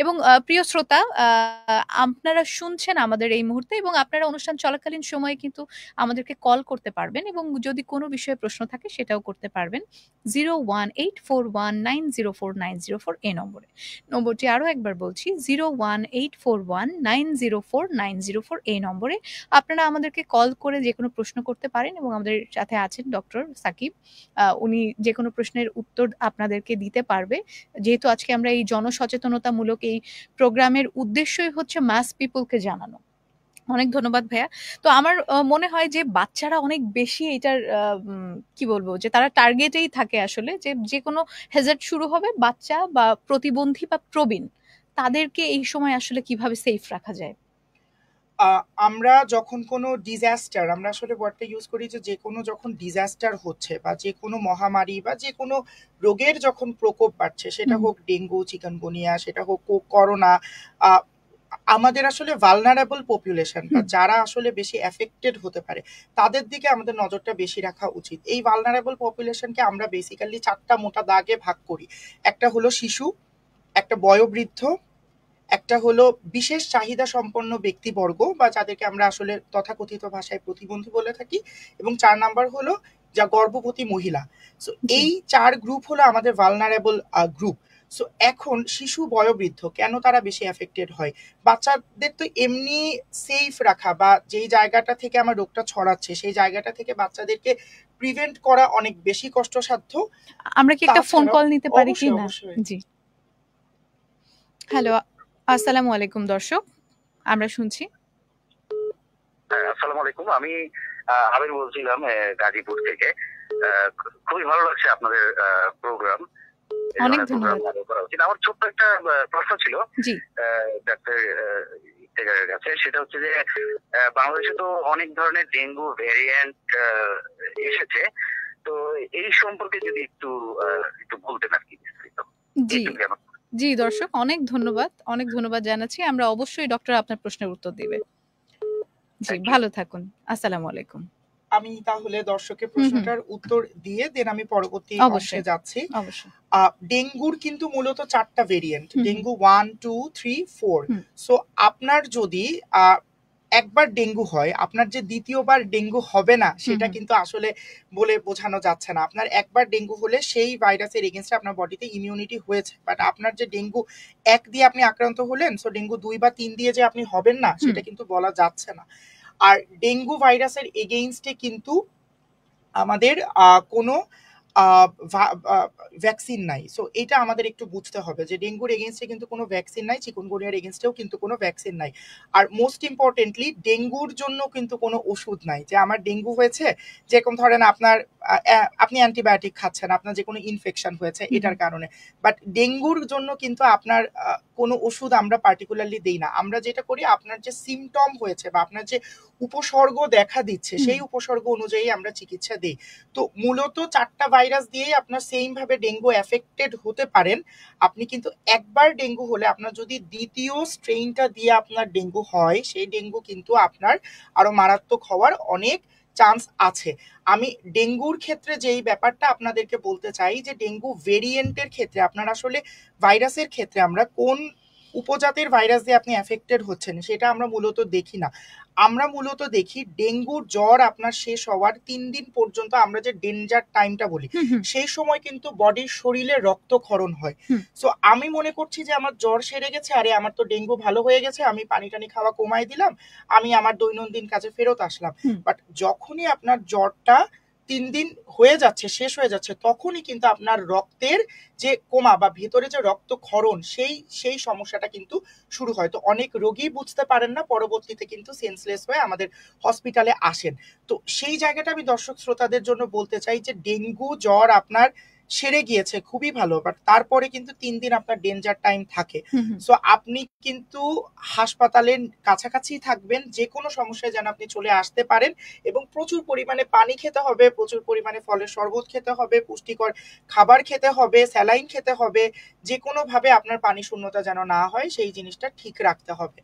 এবং প্রিয় শ্রোতা, আপনারা শুনছেন আমাদের এই মুহূর্তে, এবং আপনারা অনুষ্ঠান চলাকালীন সময়ে কিন্তু আমাদেরকে কল করতে পারবেন এবং যদি কোনো বিষয়ে প্রশ্ন থাকে সেটাও করতে পারবেন 01841904904 এই নম্বরটি আরো একবার বলছি 01841904904 এই নম্বরে আপনারা আমাদেরকে কল করে যে কোনো প্রশ্ন করতে পারেন এবং আমাদের সাথে আছেন ডক্টর সাকিব। উনি যে কোনো প্রশ্নের উত্তর আপনাদেরকে দিতে পারবে, যেহেতু আজকে আমরা এই জনসচেতনতামূলক এই প্রোগ্রামের উদ্দেশ্যই হচ্ছে মাস পিপলকে জানানো। অনেক ধন্যবাদ ভাইয়া। তো আমার মনে হয় যে বাচ্চারা অনেক বেশি এটার কি বলবো, যে তারা টার্গেটেই থাকে আসলে, যে কোনো হ্যাজার্ড শুরু হবে বাচ্চা বা প্রতিবন্ধী বা প্রবীণ, তাদেরকে এই সময় আসলে কিভাবে সেফ রাখা যায়? আমরা যখন কোনো ডিজাস্টার, আমরা আসলে ওয়ার্ডটা ইউজ করি যে কোনো যখন ডিজাস্টার হচ্ছে বা যে কোনো মহামারী বা যে কোনো রোগের যখন প্রকোপ বাড়ছে, সেটা হোক ডেঙ্গু, চিকেনগুনিয়া, সেটা হোক করোনা, আমাদের আসলে ভালনারেবল পপুলেশন বা যারা আসলে বেশি এফেক্টেড হতে পারে তাদের দিকে আমাদের নজরটা বেশি রাখা উচিত। এই ভালনারেবল পপুলেশনকে আমরা বেসিক্যালি 4টা মোটা দাগে ভাগ করি। একটা হলো শিশু, একটা বয়োবৃদ্ধ, একটা হলো বিশেষ চাহিদা সম্পন্ন ব্যক্তিবর্গ বা যাদেরকে আমরা আসলে তথাকথিত ভাষায় প্রতিবন্ধী বলে থাকি, এবং 4 নাম্বার হলো যা গর্ভবতী মহিলা। সো এই 4 গ্রুপ হলো আমাদের ভালনারেবল গ্রুপ। সো এখন শিশু, বয়োবৃদ্ধ কেন তারা বেশি এফেক্টেড হয়? বাচ্চাদের তো এমনি সেফ রাখা বা যেই জায়গাটা থেকে আমার রোগটা ছড়াচ্ছে সেই জায়গাটা থেকে বাচ্চাদেরকে প্রিভেন্ট করা অনেক বেশি কষ্টসাধ্য। আমরা কি একটা ফোন কল নিতে পারি কি না? জি, হ্যালো, আসসালামু আলাইকুম দর্শক, আমরা শুনছি। আসসালামু আলাইকুম, আমি আবির বলছিলাম গাজীপুর থেকে। খুবই ভালো লাগছে আপনাদের প্রোগ্রাম। অনেক ধন্যবাদ। আমার ছোট্ট একটা প্রশ্ন ছিল ডাক্তার কাছে, সেটা হচ্ছে যে বাংলাদেশে তো অনেক ধরনের ডেঙ্গু ভ্যারিয়েন্ট এসেছে, তো এই সম্পর্কে যদি একটু বলতেন আর কি বিস্তারিত। জি দর্শক, অনেক ধন্যবাদ জানাচ্ছি। আমরা অবশ্যই ডক্টর আপনার প্রশ্নের উত্তর দিবে। জি, ভালো থাকুন। আসসালামু আলাইকুম। আমি তাহলে দর্শকের প্রশ্নটার উত্তর দিয়ে দেন আমি পরবর্তী অংশে যাচ্ছি। ডেঙ্গুর কিন্তু মূলত 4টা ভেরিয়েন্ট, ডেঙ্গু 1, 2, 3, 4। সো আপনার যদি একবার ডেঙ্গু হয়, আপনার যে দ্বিতীয়বার ডেঙ্গু হবে না সেটা কিন্তু আসলে বলে বোঝানো যাচ্ছে না। আপনার একবার ডেঙ্গু হলে সেই ভাইরাসের এগেইনস্টে আপনার বডিতে ইমিউনিটি হয়েছে, বাট আপনার যে ডেঙ্গু 1 দিয়ে আপনি আক্রান্ত হলেন, সো ডেঙ্গু 2 বা 3 দিয়ে যে আপনি হবেন না সেটা কিন্তু বলা যাচ্ছে না। আর ডেঙ্গু ভাইরাসের এগেইনস্টে কিন্তু আমাদের কোনো ভ্যাকসিন নাই। সো এটা আমাদের একটু বুঝতে হবে যে ডেঙ্গুর এগেনস্টে কিন্তু কোনো ভ্যাকসিন নাই, চিকুনগুনিয়ার এগেনস্টেও কিন্তু কোনো ভ্যাকসিন নাই। আর মোস্ট ইম্পর্টেন্টলি ডেঙ্গুর জন্য কিন্তু কোনো ওষুধ নাই যে আমার ডেঙ্গু হয়েছে, যেরকম ধরেন আপনি অ্যান্টিবায়োটিক খাচ্ছেন, আপনার যে কোনো ইনফেকশন হয়েছে এটার কারণে, বাট ডেঙ্গুর জন্য কিন্তু আপনার কোনো ওষুধ আমরা পার্টিকুলারলি দিই না। আমরা যেটা করি, আপনার যে সিমটম হয়েছে বা আপনার যে উপসর্গ দেখা দিচ্ছে সেই উপসর্গ অনুযায়ী আমরা চিকিৎসা দিই। তো মূলত 4টা ভাইরাস দিয়েই আপনার সেম ভাবে ডেঙ্গু এফেক্টেড হতে পারেন। আপনি কিন্তু একবার ডেঙ্গু হলে আপনার যদি দ্বিতীয় স্ট্রেইনটা দিয়ে আপনার ডেঙ্গু হয়, সেই ডেঙ্গু কিন্তু আপনার আরো মারাত্মক হওয়ার অনেক চান্স আছে। আমি ডেঙ্গুর ক্ষেত্রে যেই ব্যাপারটা আপনাদেরকে বলতে চাই যে ডেঙ্গু ভেরিয়েন্টের ক্ষেত্রে আপনার আসলে ভাইরাসের ক্ষেত্রে আমরা কোন উপজাতির ভাইরাস দিয়ে আপনি এফেক্টেড হচ্ছেন সেটা আমরা মূলত দেখি না। আমরা মূলত দেখি ডেঙ্গুর জ্বর আপনার শেষ হওয়ার 3 দিন পর্যন্ত আমরা যে ডেঞ্জার টাইমটা বলি, সেই সময় কিন্তু বডির শরীরে রক্তক্ষরণ হয়। সো আমি মনে করছি যে আমার জ্বর সেরে গেছে, আরে আমার তো ডেঙ্গু ভালো হয়ে গেছে, আমি পানি টানি খাওয়া কমাই দিলাম, আমি আমার দৈনন্দিন কাজে ফেরত আসলাম। বাট যখনই আপনার জ্বরটা 3 দিন হয়ে যাচ্ছে, শেষ হয়ে যাচ্ছে, তখনই কিন্তু আপনার রক্তের যে কোমা বা ভেতরে যে রক্তক্ষরণ সেই সমস্যাটা কিন্তু শুরু হয়। তো অনেক রোগী বুঝতে পারেন না, পরবর্তীতে কিন্তু সেন্সলেস হয়ে আমাদের হসপিটালে আসেন। তো সেই জায়গাটা আমি দর্শক শ্রোতাদের জন্য বলতে চাই যে ডেঙ্গু জ্বর আপনার সেরে গিয়েছে, খুবই ভালো, বাট তারপরে কিন্তু 3 দিন আপনার ডেঞ্জার টাইম থাকে। সো আপনি কিন্তু হাসপাতালের কাছাকাছি থাকবেন, যে কোনো সমস্যায় যেন আপনি চলে আসতে পারেন, এবং প্রচুর পরিমাণে পানি খেতে হবে, প্রচুর পরিমাণে ফলের শরবত খেতে হবে, পুষ্টিকর খাবার খেতে হবে, স্যালাইন খেতে হবে, যে কোনো ভাবে আপনার পানি শূন্যতা যেন না হয় সেই জিনিসটা ঠিক রাখতে হবে।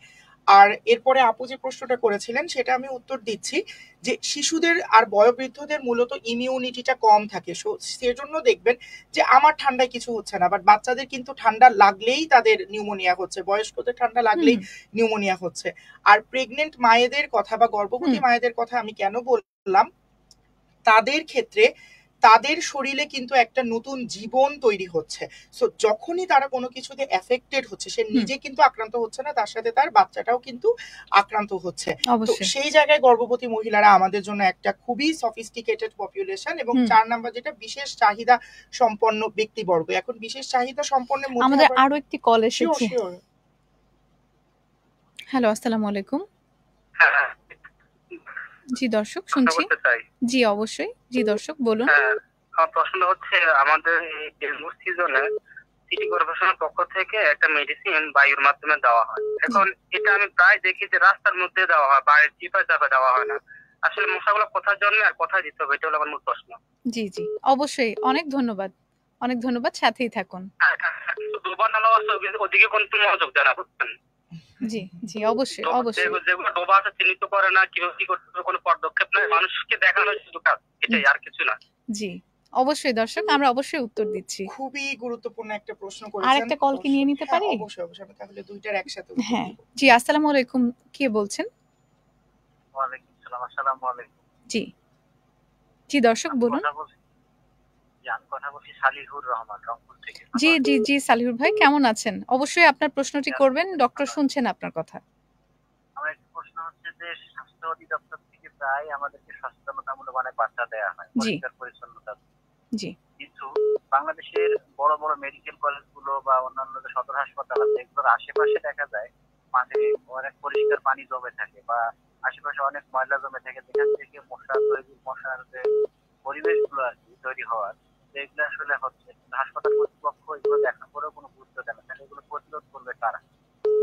আর এরপরে আপু যে প্রশ্নটা করেছিলেন সেটা আমি উত্তর দিচ্ছি যে শিশুদের আর বয়োবৃদ্ধদের মূলত ইমিউনিটিটা কম থাকে, সেজন্য দেখবেন যে আমার ঠান্ডায় কিছু হচ্ছে না, বাট বাচ্চাদের কিন্তু ঠান্ডা লাগলেই তাদের নিউমোনিয়া হচ্ছে, বয়স্কদের ঠান্ডা লাগলেই নিউমোনিয়া হচ্ছে। আর প্রেগনেন্ট মায়েদের কথা বা গর্ভবতী মায়েদের কথা আমি কেন বললাম, তাদের ক্ষেত্রে তাদের শরীরে কিন্তু একটা নতুন জীবন তৈরি হচ্ছে। সো যখনই তারা কোনো কিছুতে এফেক্টেড হচ্ছে, সে নিজে কিন্তু আক্রান্ত হচ্ছে না, তার সাথে তার বাচ্চাটাও কিন্তু আক্রান্ত হচ্ছে। তো সেই জায়গায় গর্ভবতী মহিলারা আমাদের জন্য একটা খুবই সফিস্টিকেটেড পপুলেশন, এবং 4 নাম্বার যেটা বিশেষ চাহিদা সম্পন্ন ব্যক্তিবর্গ। এখন বিশেষ চাহিদা সম্পন্নের মধ্যে আমাদের আরো একটি কল এসেছে। হ্যালো, আসসালামু আলাইকুম। জি দর্শক, শুনছি। জি অবশ্যই, জি দর্শক বলুন। আমার প্রশ্নটা হচ্ছে, আমাদের এই ডেঙ্গু সিজনে সিটি কর্পোরেশনের পক্ষ থেকে একটা মেডিসিন বায়ুর মাধ্যমে দেওয়া হয়। এখন এটা আমি প্রায় দেখি যে রাস্তার মধ্যে দেওয়া হয়, বাড়ির চিপায় চাপে দেওয়া হয় না। আসলে মশাগুলো কোথায় জন্মে আর কোথায় দিতে হবে, এটা হলো আমার মূল প্রশ্ন। জি জি অবশ্যই, অনেক ধন্যবাদ, অনেক ধন্যবাদ, সাথেই থাকুন। ওদিকে কোন মনোযোগ দেয় না, বুঝছেন? জি জি অবশ্যই অবশ্যই। যেগুলো ডোবা আছে চিহ্নিত করে না, কিভাবে কি করতে হবে কোনো পদক্ষেপ নাই, মানুষকে দেখানো শুধু কাজ, এটাই, আর কিছু না। জি অবশ্যই দর্শক, আমরা অবশ্যই উত্তর দিচ্ছি। খুবই গুরুত্বপূর্ণ একটা প্রশ্ন করেছেন। আর একটা কল কি নিয়ে নিতে পারি? অবশ্যই অবশ্যই, আমি তাহলে দুইটার একসাথে। হ্যাঁ জি, আসসালামু আলাইকুম, কে বলছেন? ওয়ালাইকুম আসসালাম। আসসালামু আলাইকুম। জি জি দর্শক বলুন। আমি কথা বলছি সালিহুর রহমান, রংপুর থেকে। জি জি জি সালিহুর ভাই, কেমন আছেন? অবশ্যই আপনার প্রশ্নটি করবেন, ডক্টর শুনছেন আপনার কথা। আমার একটা প্রশ্ন হচ্ছে যে স্বাস্থ্য অধিদপ্তর থেকে প্রায় আমাদেরকে সচেতনতামূলক অনেক বার্তা দেওয়া হয় পরিষ্কার পরিচ্ছন্নতা। জি। কিন্তু বাংলাদেশের বড় বড় মেডিকেল কলেজগুলো বা অন্যান্য যে সদর হাসপাতাল আছে, এগুলোর আশেপাশে দেখা যায় মাঠে অনেক পরিষ্কার পানি জমে থাকে বা আশেপাশে অনেক ময়লা জমে থাকে, যেখান থেকে মশার যে পরিবেশগুলো আর কি তৈরি হওয়ার, এগুলো আসলে হচ্ছে। হাসপাতাল কর্তৃপক্ষ এগুলো দেখার পরেও কোনো গুরুত্ব দেয় না, তাহলে এগুলো প্রতিরোধ করবে কারা?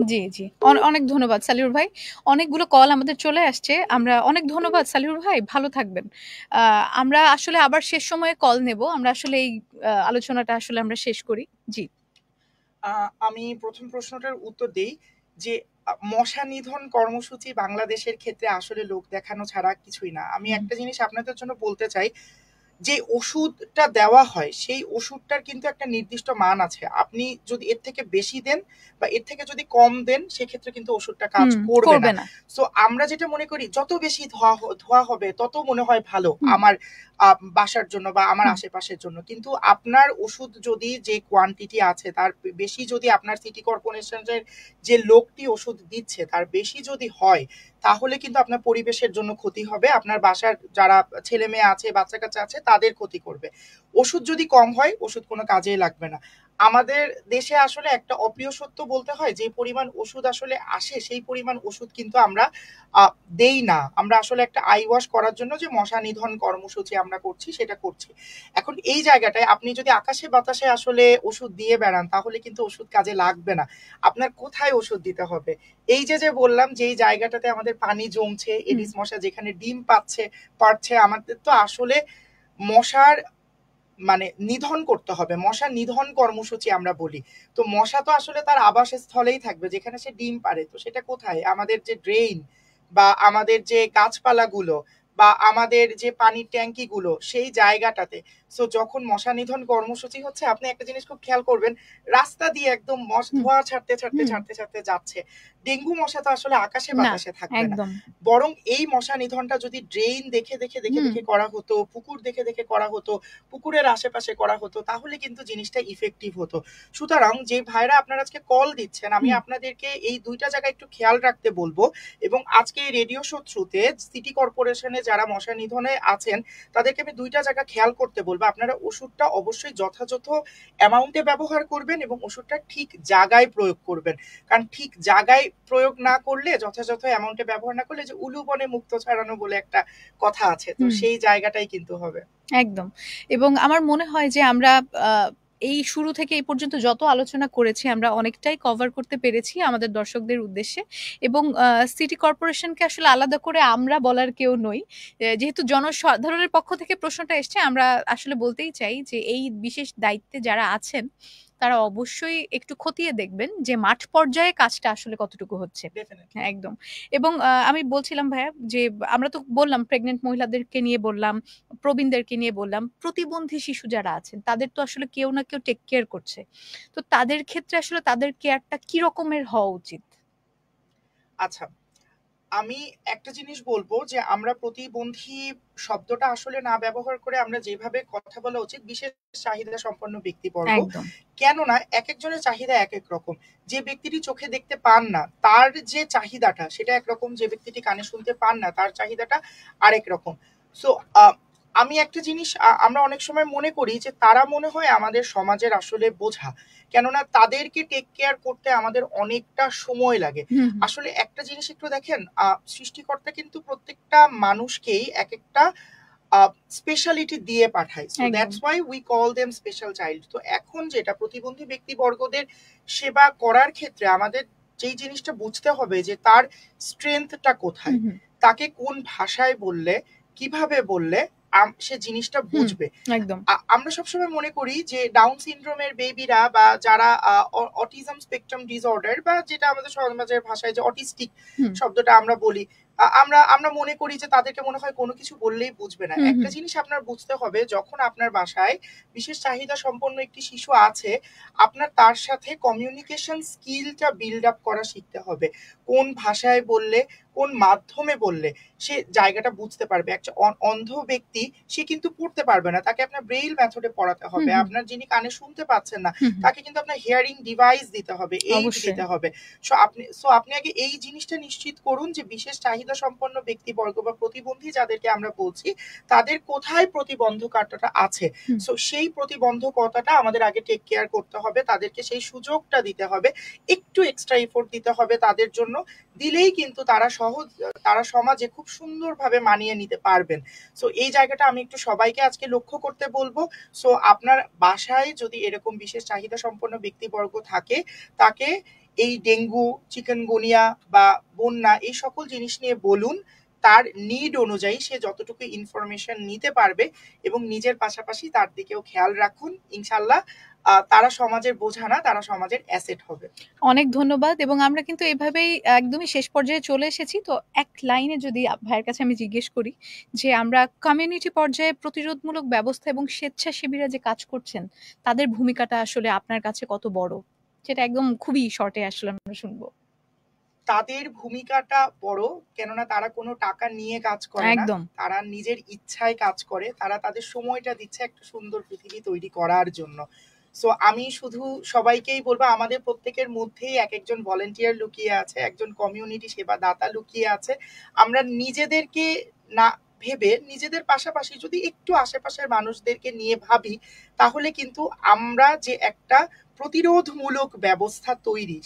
জি জি অনেক ধন্যবাদ সালিহুর ভাই, অনেকগুলো কল আমাদের চলে আসছে। আমরা অনেক ধন্যবাদ সালিহুর ভাই, ভালো থাকবেন। আমরা আসলে আবার শেষ সময়ে কল নেব, আমরা আসলে এই আলোচনাটা আসলে আমরা শেষ করি। জি, আমি প্রথম প্রশ্নটার উত্তর দেই যে মশা নিধন কর্মসূচি বাংলাদেশের ক্ষেত্রে আসলে লোক দেখানো ছাড়া কিছুই না। আমি একটা জিনিস আপনাদের জন্য বলতে চাই, যে ওষুধটা দেওয়া হয় সেই ওষুধটার কিন্তু একটা নির্দিষ্ট মান আছে। আপনি যদি এর থেকে বেশি দেন বা এর থেকে যদি কম দেন, সেক্ষেত্রে কিন্তু ওষুধটা কাজ করবে না। সো আমরা যেটা মনে করি যত বেশি ধোয়া হবে তত মনে হয় ভালো আমার বাসার জন্য বা আমার আশেপাশের জন্য, কিন্তু আপনার ওষুধ যদি যে কোয়ান্টিটি আছে তার বেশি যদি আপনার সিটি কর্পোরেশনের যে লোকটি ওষুধ দিচ্ছে তার বেশি যদি হয়, তাহলে কিন্তু আপনার পরিবেশের জন্য ক্ষতি হবে, আপনার বাসার যারা ছেলে মেয়ে আছে, বাচ্চা কাচ্চা আছে, তাদের ক্ষতি করবে। ওষুধ যদি কম হয়, ওষুধ কোনো কাজেই লাগবে না। আমাদের দেশে আসলে একটা অপ্রিয় সত্য বলতে হয়, যে পরিমাণ ওষুধ আসলে আসে সেই পরিমাণ ওষুধ কিন্তু আমরা দেই না। আমরা আসলে একটা আই ওয়াশ করার জন্য যে মশা নিধন কর্মসূচি আমরা করছি, সেটা করছি। এখন এই জায়গাটায় আপনি যদি আকাশে বাতাসে আসলে ওষুধ দিয়ে বেড়ান, তাহলে কিন্তু ওষুধ কাজে লাগবে না। আপনার কোথায় ওষুধ দিতে হবে? এই যে বললাম, যে এই জায়গাটাতে আমাদের পানি জমছে, এডিস মশা যেখানে ডিম পাচ্ছে, আমাদের তো আসলে মশার মানে নিধন করতে হবে। মশা নিধন কর্মসূচি আমরা বলি। তো মশা তো আসলে তার আবাসস্থলেই থাকবে, যেখানে সে ডিম পাড়ে। তো সেটা কোথায়? আমাদের যে ড্রেন বা আমাদের যে গাছপালাগুলো বা আমাদের যে পানির ট্যাঙ্কিগুলো, সেই জায়গাটাতে। সো যখন মশা নিধন কর্মসূচি হচ্ছে, আপনি একটা জিনিস খুব খেয়াল করবেন, রাস্তা দিয়ে একদম ধোঁয়া ছাড়তে যাচ্ছে। ডেঙ্গু মশা তো আসলে আকাশে বাতাসে থাকবে না। বরং এই মশা নিধনটা যদি ড্রেন দেখে করা হতো, পুকুর দেখে করা হতো, পুকুরের আশেপাশে করা হতো, তাহলে কিন্তু জিনিসটা ইফেক্টিভ হতো। সুতরাং যে ভাইরা আপনারা আজকে কল দিচ্ছেন, আমি আপনাদেরকে এই দুইটা জায়গায় একটু খেয়াল রাখতে বলবো। এবং আজকে এই রেডিও শো থ্রুতে সিটি কর্পোরেশনে যারা মশা নিধনে আছেন, তাদেরকে আমি দুইটা জায়গা খেয়াল করতে বলবো। আপনারা ওষুধটা অবশ্যই যথাযথ অ্যামাউন্টে ব্যবহার করবেন এবং ওষুধটা ঠিক জায়গায় প্রয়োগ করবেন। কারণ ঠিক জায়গায় প্রয়োগ না করলে, যথাযথ অ্যামাউন্টে ব্যবহার না করলে, যে উলুবনে মুক্ত ছাড়ানো বলে একটা কথা আছে, তো সেই জায়গাটাই কিন্তু হবে। একদম। এবং আমার মনে হয় যে আমরা এই শুরু থেকে এই পর্যন্ত যত আলোচনা করেছি, আমরা অনেকটাই কভার করতে পেরেছি আমাদের দর্শকদের উদ্দেশ্যে। এবং সিটি কর্পোরেশনকে আসলে আলাদা করে আমরা বলার কেউ নই। যেহেতু জনসাধারণের পক্ষ থেকে প্রশ্নটা এসছে, আমরা আসলে বলতেই চাই যে এই বিশেষ দায়িত্বে যারা আছেন, তারা অবশ্যই একটু খতিয়ে দেখবেন যে মাঠ পর্যায়ে কাজটা আসলে কতটুকু হচ্ছে। হ্যাঁ, একদম। এবং আমি বলছিলাম ভাইয়া, যে আমরা তো বললাম প্রেগনেন্ট মহিলাদেরকে নিয়ে বললাম, প্রবীণদেরকে নিয়ে বললাম, প্রতিবন্ধী শিশু যারা আছেন তাদের তো আসলে কেউ না কেউ টেক কেয়ার করছে। তো তাদের ক্ষেত্রে আসলে তাদের কেয়ারটা কি রকমের হওয়া উচিত? আচ্ছা, আমি একটা জিনিস বলবো, যে আমরা প্রতিবন্ধী শব্দটা আসলে না ব্যবহার করে আমরা যেভাবে কথা বলা উচিত, বিশেষ চাহিদা সম্পন্ন ব্যক্তিবর্গ। কেননা এক একজনের চাহিদা এক এক রকম। যে ব্যক্তিটি চোখে দেখতে পান না, তার যে চাহিদাটা সেটা একরকম, যে ব্যক্তিটি কানে শুনতে পান না, তার চাহিদাটা আরেক রকম। সো আমি একটা জিনিস আমরা অনেক সময় মনে করি যে তারা মনে হয় আমাদের সমাজের আসলে বোঝা, কেননা তাদেরকে টেক কেয়ার করতে আমাদের অনেকটা সময় লাগে। আসলে একটা জিনিস একটু দেখেন, সৃষ্টিকর্তা কিন্তু প্রত্যেকটা মানুষকেই এক একটা স্পেশালিটি দিয়ে পাঠায়। So that's why we call them special child. তো এখন যেটা প্রতিবন্ধী ব্যক্তিবর্গদের সেবা করার ক্ষেত্রে আমাদের যেই জিনিসটা বুঝতে হবে, যে তার স্ট্রেংথটা কোথায়, তাকে কোন ভাষায় বললে, কিভাবে বললে সে জিনিসটা বুঝবে। আমরা সবসময় মনে করি যে ডাউন সিনড্রোমের বেবিরা বা যারা অটিজম স্পেকট্রাম ডিসঅর্ডার, বা যেটা আমাদের সমাজের ভাষায় যে অটিস্টিক শব্দটা আমরা বলি, আমরা মনে করি যে তাদেরকে মনে হয় কোনো কিছু বললেই বুঝবে না। একটা জিনিস আপনার বুঝতে হবে, যখন আপনার বাসায় বিশেষ চাহিদা সম্পন্ন একটি শিশু আছে, আপনার তার সাথে কমিউনিকেশন স্কিলটা বিল্ড আপ করা শিখতে হবে। কোন ভাষায় বললে, কোন মাধ্যমে বললে সে জায়গাটা বুঝতে পারবে। একটা অন্ধ ব্যক্তি, সে কিন্তু পড়তে পারবে না, তাকে আপনার ব্রেইল মেথডে পড়াতে হবে। আপনার যিনি কানে শুনতে পাচ্ছেন না, তাকে কিন্তু আপনার হিয়ারিং ডিভাইস দিতে হবে, এইড দিতে হবে। সো আপনি আগে এই জিনিসটা নিশ্চিত করুন, যে বিশেষ চাহিদা সম্পন্ন ব্যক্তিবর্গ বা প্রতিবন্ধী যাদেরকে আমরা বলছি, তাদের কোথায় প্রতিবন্ধকতাটা আছে। সো সেই প্রতিবন্ধকতাটা আমাদের আগে টেক কেয়ার করতে হবে, তাদেরকে সেই সুযোগটা দিতে হবে, একটু এক্সট্রা এফোর্ট দিতে হবে তাদের জন্য। দিলেই কিন্তু তারা সমাজে খুব সুন্দরভাবে মানিয়ে নিতে পারবেন। সো এই জায়গাটা আমি একটু সবাইকে আজকে লক্ষ্য করতে বলবো। সো আপনার বাসায় যদি এরকম বিশেষ চাহিদা সম্পন্ন ব্যক্তিবর্গ থাকে, তাকে এই ডেঙ্গু, চিকেনগুনিয়া বা বন্যা, এই সকল জিনিস নিয়ে বলুন। তার নিড অনুযায়ী সে যতটুকু ইনফরমেশন নিতে পারবে, এবং নিজের পাশাপাশি তার দিকেও খেয়াল রাখুন। ইনশাল্লাহ তারা সমাজের বোঝা না, তারা সমাজের অ্যাসেট হবে। অনেক ধন্যবাদ। এবং আমরা কিন্তু এভাবেই একদমই শেষ পর্যায়ে চলে এসেছি। তো এক লাইনে যদি ভাইয়ের কাছে আমি জিজ্ঞেস করি, যে আমরা কমিউনিটি পর্যায়ে প্রতিরোধমূলক ব্যবস্থা এবং স্বেচ্ছাসেবীরা যে কাজ করছেন, তাদের ভূমিকাটা আসলে আপনার কাছে কত বড়, সেটা একদম খুবই শর্টে আসলে আমরা শুনবো। তাদের ভূমিকাটা বড়, কেননা তারা কোনো টাকা নিয়ে কাজ করে না, তারা নিজের ইচ্ছায় কাজ করে। তারা তাদের সময়টা দিচ্ছে একটা সুন্দর পৃথিবী তৈরি করার জন্য। সো আমি শুধু সবাইকেই বলবো, আমাদের প্রত্যেকের মধ্যেই এক একজন ভলেন্টিয়ার লুকিয়ে আছে, একজন কমিউনিটি সেবা দাতা লুকিয়ে আছে। আমরা নিজেদেরকে না ভেবে নিজেদের পাশাপাশি যদি একটু আশেপাশের মানুষদেরকে নিয়ে ভাবি, তাহলে কিন্তু আমরা যে একটা প্রতিরোধমূলক ব্যবস্থা তৈরি,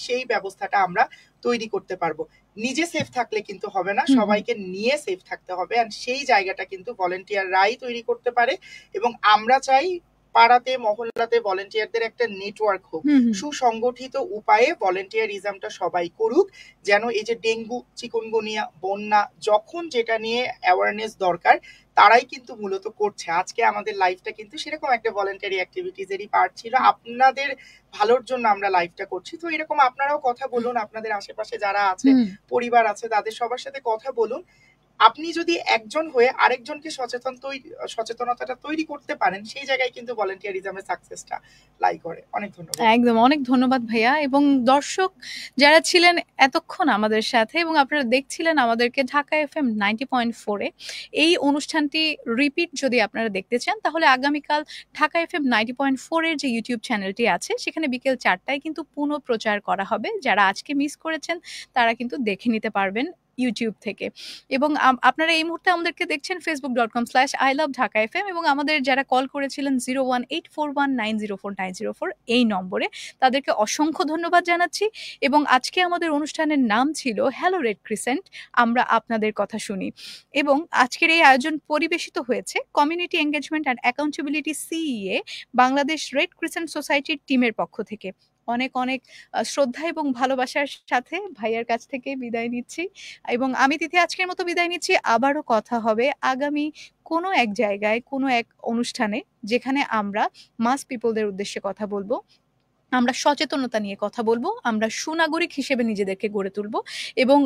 সেই ব্যবস্থাটা আমরা তৈরি করতে পারবো। নিজে সেফ থাকলে কিন্তু হবে না, সবাইকে নিয়ে সেফ থাকতে হবে। আর সেই জায়গাটা কিন্তু ভলেন্টিয়াররাই তৈরি করতে পারে। এবং আমরা চাই পাড়াতে মহল্লাতে ভলেন্টিয়ারদের একটা নেটওয়ার্ক হোক, সুসংগঠিত উপায়ে ভলেন্টিয়ারিজমটা সবাই করুক, যেন এই যে ডেঙ্গু, চিকুনগুনিয়া, বন্যা, যখন যেটা নিয়ে অ্যাওয়ারনেস দরকার তারাই কিন্তু মূলত করছে। আজকে আমাদের লাইফটা কিন্তু সেরকম একটা ভলেন্টারি অ্যাক্টিভিটিজেরই পার্ট ছিল। আপনাদের ভালোর জন্য আমরা লাইফটা করছি। তো এরকম আপনারাও কথা বলুন, আপনাদের আশেপাশে যারা আছে, পরিবার আছে, তাদের সবার সাথে কথা বলুন। আপনি যদি একজন হয়ে আরেকজনকে সচেতনতাটা তৈরি করতে পারেন, সেই জায়গায় কিন্তু ভলেন্টিয়ারিজমের সাকসেসটা লাই করে। অনেক ধন্যবাদ। একদম, অনেক ধন্যবাদ ভাইয়া। এবং দর্শক যারা ছিলেন এতক্ষণ আমাদের সাথে এবং আপনারা দেখছিলেন আমাদেরকে ঢাকা FM 90.4 এ, এই অনুষ্ঠানটি রিপিট যদি আপনারা দেখতে চান তাহলে আগামীকাল ঢাকা FM 90.4 এর যে ইউটিউব চ্যানেলটি আছে সেখানে বিকেল 4টায় কিন্তু পুনঃপ্রচার করা হবে। যারা আজকে মিস করেছেন তারা কিন্তু দেখে নিতে পারবেন ইউটিউব থেকে। এবং আপনারা এই মুহূর্তে আমাদেরকে দেখছেন facebook.com/iloveDhakaFM এবং আমাদের যারা কল করেছিলেন 01841904904 এই নম্বরে, তাদেরকে অসংখ্য ধন্যবাদ জানাচ্ছি। এবং আজকে আমাদের অনুষ্ঠানের নাম ছিল হ্যালো রেড ক্রিসেন্ট, আমরা আপনাদের কথা শুনি। এবং আজকের এই আয়োজন পরিবেশিত হয়েছে community engagement and accountability CEA Bangladesh red crescent সোসাইটির টিমের পক্ষ থেকে। অনেক অনেক শ্রদ্ধা এবং ভালোবাসার সাথে ভাইয়ার কাছ থেকে বিদায় নিচ্ছি। এবং আমি তিথি আজকের মতো বিদায় নিচ্ছি। আবারও কথা হবে আগামী কোনো এক জায়গায়, কোনো এক অনুষ্ঠানে, যেখানে আমরা মাস পিপলদের উদ্দেশ্যে কথা বলবো, আমরা সচেতনতা নিয়ে কথা বলবো, আমরা সুনাগরিক হিসেবে নিজেদেরকে গড়ে তুলবো। এবং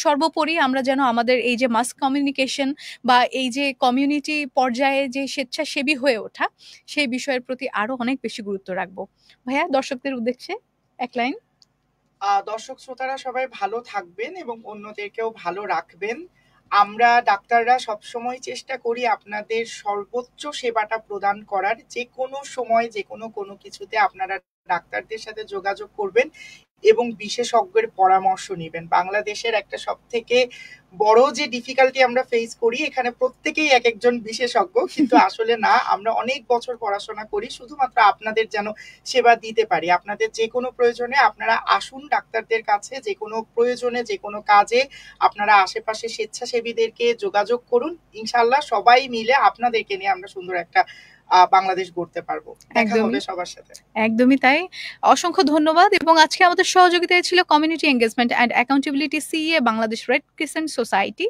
সর্বোপরি আমরা যেন আমাদের এই যে মাস কমিউনিকেশন বা এই যে কমিউনিটি পর্যায়ে যে স্বেচ্ছাসেবী হয়ে ওঠা, সেই বিষয়ের প্রতি আরো অনেক বেশি গুরুত্ব রাখবো। ভাইয়া, দর্শকদের উদ্দেশ্যে এক লাইন। দর্শক শ্রোতারা সবাই ভালো থাকবেন এবং অন্যদেরকেও ভালো রাখবেন। আমরা ডাক্তাররা সবসময় চেষ্টা করি আপনাদের সর্বোচ্চ সেবাটা প্রদান করার। যে কোনো সময় যে কোনো কিছুতে আপনারা ডাক্তারদের সাথে যোগাযোগ করবেন এবং বিশেষজ্ঞের পরামর্শ নেবেন। বাংলাদেশের একটা সবথেকে বড় যে ডিফিকাল্টি আমরা ফেস করি, এখানে প্রত্যেকেই এক একজন বিশেষজ্ঞ, কিন্তু আসলে না, আমরা অনেক বছর পড়াশোনা করি শুধুমাত্র আপনাদের যেন সেবা দিতে পারি। আপনাদের যে কোনো প্রয়োজনে আপনারা আসুন ডাক্তারদের কাছে, যে কোনো প্রয়োজনে যে কোনো কাজে আপনারা আশেপাশে স্বেচ্ছাসেবীদেরকে যোগাযোগ করুন। ইনশাল্লাহ সবাই মিলে আপনাদেরকে নিয়ে আমরা সুন্দর একটা বাংলাদেশ গড়তে পারবো। দেখা হবে সবার সাথে। একদমই তাই, অসংখ্য ধন্যবাদ। এবং আজকে আমাদের সহযোগিতায় ছিল community engagement and accountability CEA Bangladesh red crescent society.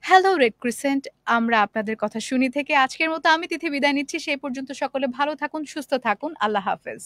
Hello red crescent, আমরা আপনাদের কথা শুনি থেকে আজকের মতো আমি তিথি বিদায় নিচ্ছি। সেই পর্যন্ত সকলে ভালো থাকুন, সুস্থ থাকুন। আল্লাহ হাফেজ।